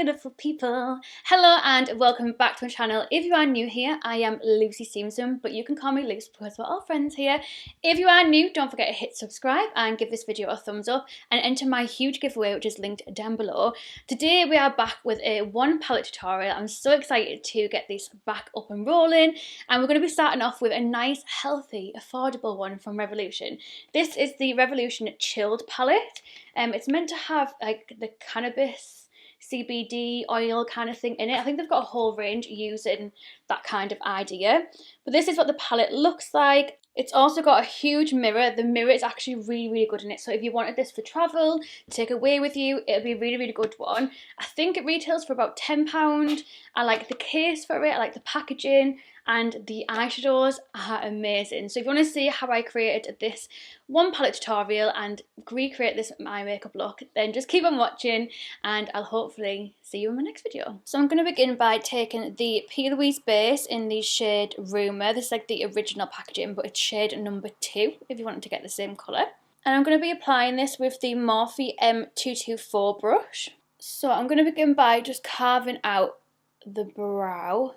beautiful people. Hello and welcome back to my channel. If you are new here, I am LuceStephenson, but you can call me Luce because we're all friends here. If you are new, don't forget to hit subscribe and give this video a thumbs up and enter my huge giveaway, which is linked down below. Today we are back with a one palette tutorial. I'm so excited to get this back up and rolling, and we're going to be starting off with a nice, healthy, affordable one from Revolution. This is the Revolution Chilled palette. It's meant to have like the cannabis CBD oil kind of thing in it. I think they've got a whole range using that kind of idea. But this is what the palette looks like. It's also got a huge mirror. The mirror is actually really, really good in it. So if you wanted this for travel, take away with you, it'll be a really, really good one. I think it retails for about £10. I like the case for it. I like the packaging. And the eyeshadows are amazing. So if you want to see how I created this one palette tutorial and recreate this eye makeup look, then just keep on watching and I'll hopefully see you in my next video. So I'm going to begin by taking the P. Louise base in the shade Rumour. This is like the original packaging, but it's shade number 2 if you want to get the same colour. And I'm going to be applying this with the Morphe M224 brush. So I'm going to begin by just carving out the brow.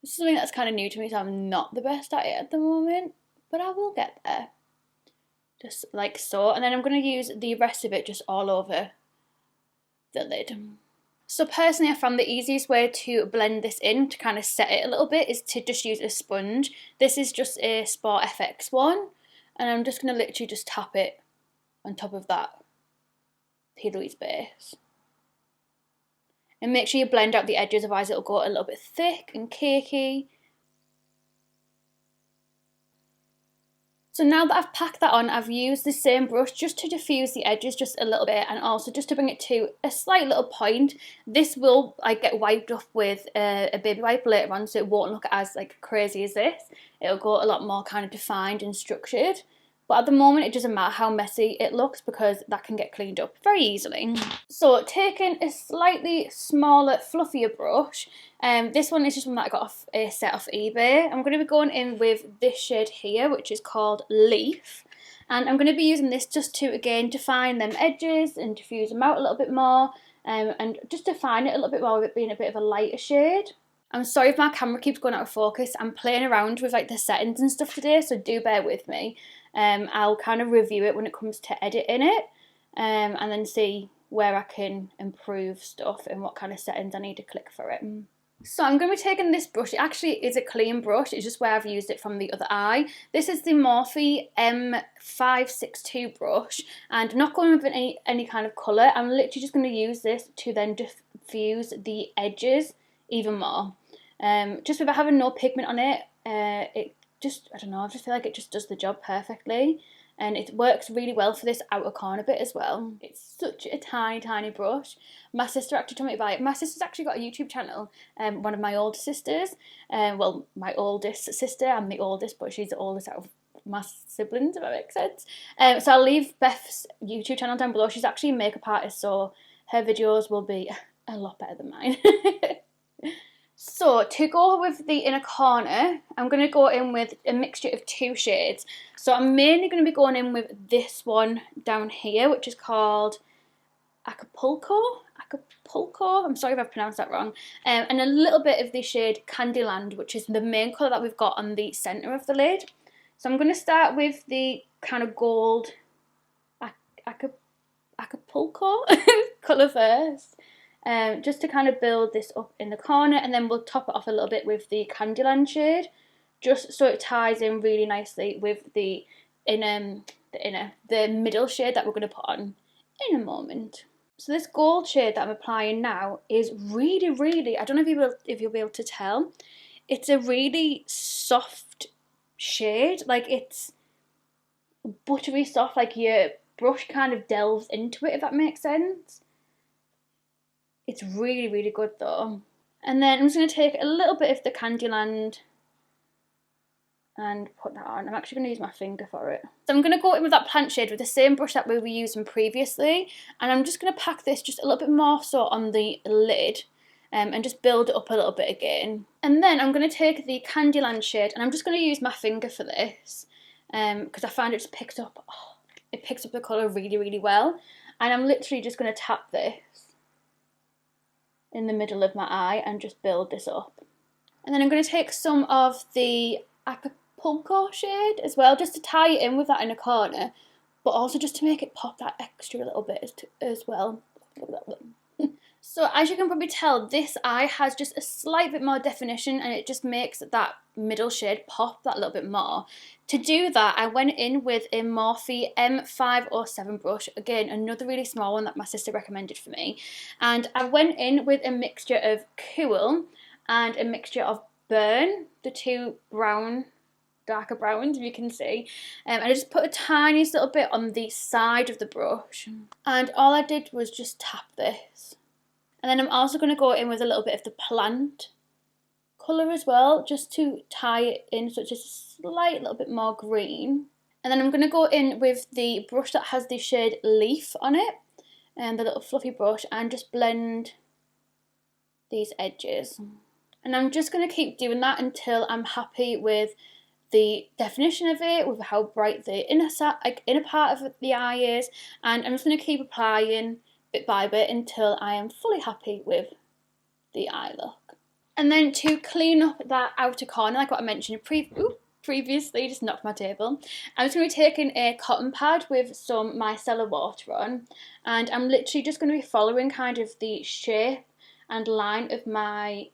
This is something that's kind of new to me, so I'm not the best at it at the moment, but I will get there. Just like so. And then I'm going to use the rest of it just all over the lid. So personally, I found the easiest way to blend this in, to kind of set it a little bit, is to just use a sponge. This is just a Sport FX one, and I'm just going to literally just tap it on top of that P. Louise base. And make sure you blend out the edges, otherwise it'll go a little bit thick and cakey. So now that I've packed that on, I've used the same brush just to diffuse the edges just a little bit, and also just to bring it to a slight little point. This will get wiped off with a baby wipe later on, so it won't look as crazy as this. It'll go a lot more kind of defined and structured. But at the moment, it doesn't matter how messy it looks because that can get cleaned up very easily. So taking a slightly smaller, fluffier brush, this one is just one that I got off a set off eBay. I'm going to be going in with this shade here, which is called Leaf. And I'm going to be using this just to, again, define them edges and diffuse them out a little bit more. And just define it a little bit more with it being a bit of a lighter shade. I'm sorry if my camera keeps going out of focus. I'm playing around with the settings and stuff today, so do bear with me. I'll kind of review it when it comes to editing it, and then see where I can improve stuff and what kind of settings I need to click for it. So I'm going to be taking this brush. It actually is a clean brush. It's just where I've used it from the other eye. This is the Morphe M562 brush, and I'm not going with any kind of colour. I'm literally just going to use this to then diffuse the edges even more. Just without having no pigment on it, I don't know, I just feel like it just does the job perfectly, and it works really well for this outer corner bit as well. It's such a tiny, tiny brush. My sister actually told me to buy it. My sister's actually got a YouTube channel, one of my older sisters, well, my oldest sister. I'm the oldest, but she's the oldest out of my siblings, if that makes sense. So I'll leave Beth's YouTube channel down below. She's actually a makeup artist, so her videos will be a lot better than mine. So to go with the inner corner, I'm going to go in with a mixture of 2 shades. So I'm mainly going to be going in with this one down here, which is called Acapulco. I'm sorry if I've pronounced that wrong. And a little bit of the shade Candyland, which is the main colour that we've got on the centre of the lid. So I'm going to start with the kind of gold Acapulco colour first. Just to kind of build this up in the corner, and then we'll top it off a little bit with the Candyland shade, just so it ties in really nicely with the middle shade that we're going to put on in a moment. So this gold shade that I'm applying now is really, really, I don't know if you'll be able to tell, it's a really soft shade. It's buttery soft, your brush kind of delves into it, if that makes sense. It's really, really good though. And then I'm just going to take a little bit of the Candyland and put that on. I'm actually going to use my finger for it. So I'm going to go in with that plant shade with the same brush that we were using previously. And I'm just going to pack this just a little bit more so on the lid, and just build it up a little bit again. And then I'm going to take the Candyland shade, and I'm just going to use my finger for this, because I find it just picks up it picks up the colour really, really well. And I'm literally just going to tap this in the middle of my eye and just build this up. And then I'm going to take some of the Acapulco shade as well, just to tie it in with that inner corner, but also just to make it pop that extra little bit as well. So as you can probably tell, this eye has just a slight bit more definition, and it just makes that middle shade pop that little bit more. To do that, I went in with a Morphe M507 brush, again another really small one that my sister recommended for me, and I went in with a mixture of Cool and a mixture of Burn, the two darker browns, if you can see. I just put a tiniest little bit on the side of the brush, and all I did was just tap this. And then I'm also going to go in with a little bit of the plant colour as well, just to tie it in so it's just a slight little bit more green. And then I'm going to go in with the brush that has the shade Leaf on it, and the little fluffy brush, and just blend these edges. And I'm just going to keep doing that until I'm happy with the definition of it, with how bright the inner part of the eye is, and I'm just going to keep applying bit by bit until I am fully happy with the eye look. And then to clean up that outer corner, like what I mentioned previously, just knocked my table, I'm just going to be taking a cotton pad with some micellar water on, and I'm literally just going to be following kind of the shape and line of my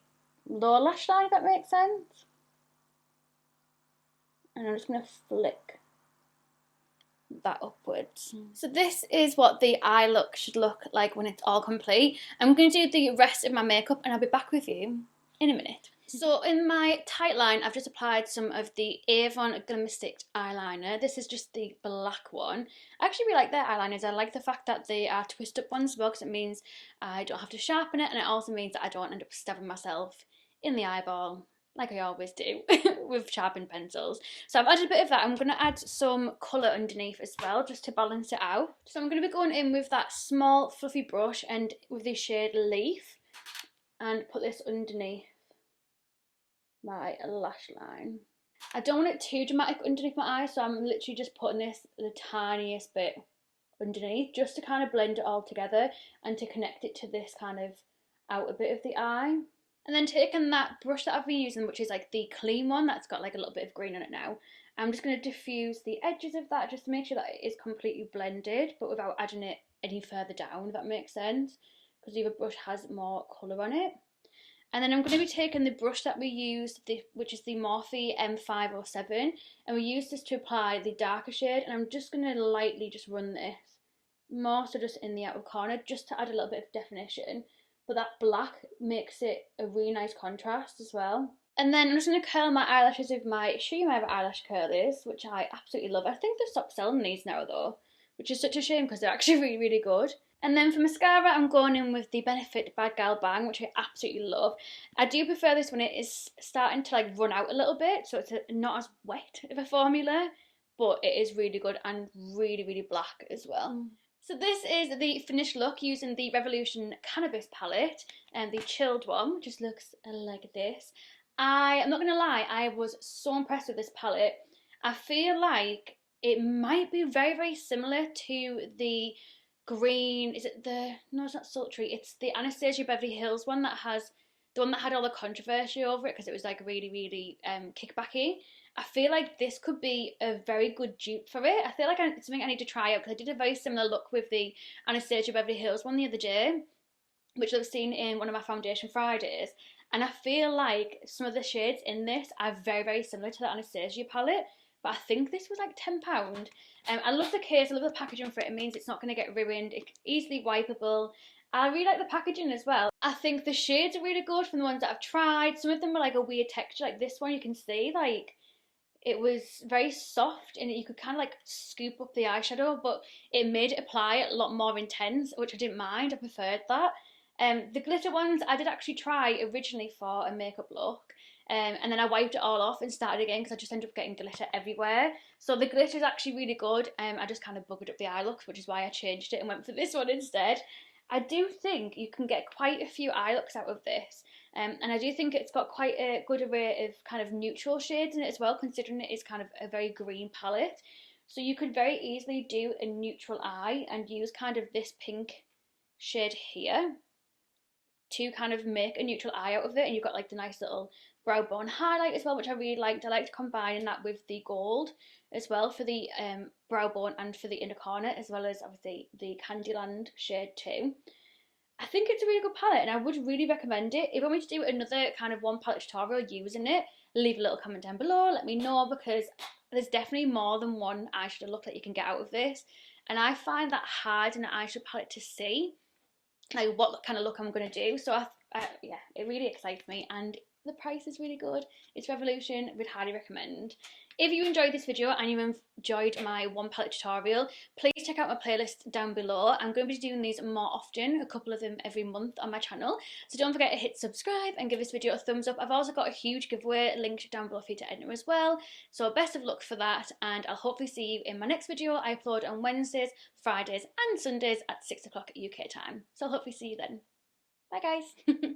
lower lash line, if that makes sense. And I'm just going to flick that upwards. So this is what the eye look should look like when it's all complete. I'm going to do the rest of my makeup and I'll be back with you in a minute. So in my tight line, I've just applied some of the Avon Glimmer Stick eyeliner. This is just the black one. I actually really like their eyeliners. I like the fact that they are twist up ones as well, because it means I don't have to sharpen it, and it also means that I don't end up stabbing myself in the eyeball like I always do with sharpened pencils. So I've added a bit of that. I'm going to add some colour underneath as well, just to balance it out. So I'm going to be going in with that small fluffy brush and with the shade Leaf, and put this underneath my lash line. I don't want it too dramatic underneath my eye, so I'm literally just putting this the tiniest bit underneath, just to kind of blend it all together and to connect it to this kind of outer bit of the eye. And then taking that brush that I've been using, which is like the clean one that's got like a little bit of green on it now, I'm just going to diffuse the edges of that just to make sure that it is completely blended, but without adding it any further down, if that makes sense, because the other brush has more colour on it. And then I'm going to be taking the brush that we used, which is the Morphe M507, and we use this to apply the darker shade, and I'm just going to lightly just run this, more so just in the outer corner, just to add a little bit of definition. But that black makes it a really nice contrast as well. And then I'm just going to curl my eyelashes with my Show You My Eyelash Curlers, which I absolutely love. I think they've stopped selling these now though, which is such a shame because they're actually really, really good. And then for mascara, I'm going in with the Benefit Bad Gal Bang, which I absolutely love. I do prefer this when it is starting to like run out a little bit, so it's not as wet of a formula, but it is really good and really, really black as well. So this is the finished look using the Revolution Cannabis palette, and the chilled one, which just looks like this. I'm not going to lie, I was so impressed with this palette. I feel like it might be very, very similar to the green, is it the, no it's not Sultry, it's the Anastasia Beverly Hills one that has, the one that had all the controversy over it because it was like really, really kickbacky. I feel like this could be a very good dupe for it. I feel like it's something I need to try out because I did a very similar look with the Anastasia Beverly Hills one the other day, which I've seen in one of my Foundation Fridays, and I feel like some of the shades in this are very, very similar to the Anastasia palette, but I think this was like £10. I love the case, I love the packaging for it. It means it's not going to get ruined, it's easily wipeable. I really like the packaging as well. I think the shades are really good from the ones that I've tried. Some of them were like a weird texture, like this one you can see, like, it was very soft and you could kind of like scoop up the eyeshadow, but it made it apply a lot more intense, which I didn't mind, I preferred that. The glitter ones I did actually try originally for a makeup look, and then I wiped it all off and started again because I just ended up getting glitter everywhere. So the glitter is actually really good. I just kind of buggered up the eye looks, which is why I changed it and went for this one instead. I do think you can get quite a few eye looks out of this, and I do think it's got quite a good array of kind of neutral shades in it as well, considering it is kind of a very green palette. So you could very easily do a neutral eye and use kind of this pink shade here to kind of make a neutral eye out of it, and you've got like the nice little brow bone highlight as well, which I really liked. I like to combine that with the gold as well for the brow bone and for the inner corner, as well as obviously the Candyland shade too. I think it's a really good palette and I would really recommend it. If you want me to do another kind of one palette tutorial using it, leave a little comment down below, let me know, because there's definitely more than one eyeshadow look that you can get out of this, and I find that hard in an eyeshadow palette to see like what kind of look I'm going to do. So yeah, it really excites me, and the price is really good. It's Revolution, would highly recommend. If you enjoyed this video and you enjoyed my one palette tutorial, please check out my playlist down below. I'm going to be doing these more often, a couple of them every month on my channel. So don't forget to hit subscribe and give this video a thumbs up. I've also got a huge giveaway linked down below for you to enter as well. So best of luck for that, and I'll hopefully see you in my next video. I upload on Wednesdays, Fridays and Sundays at 6 o'clock UK time. So I'll hopefully see you then. Bye guys!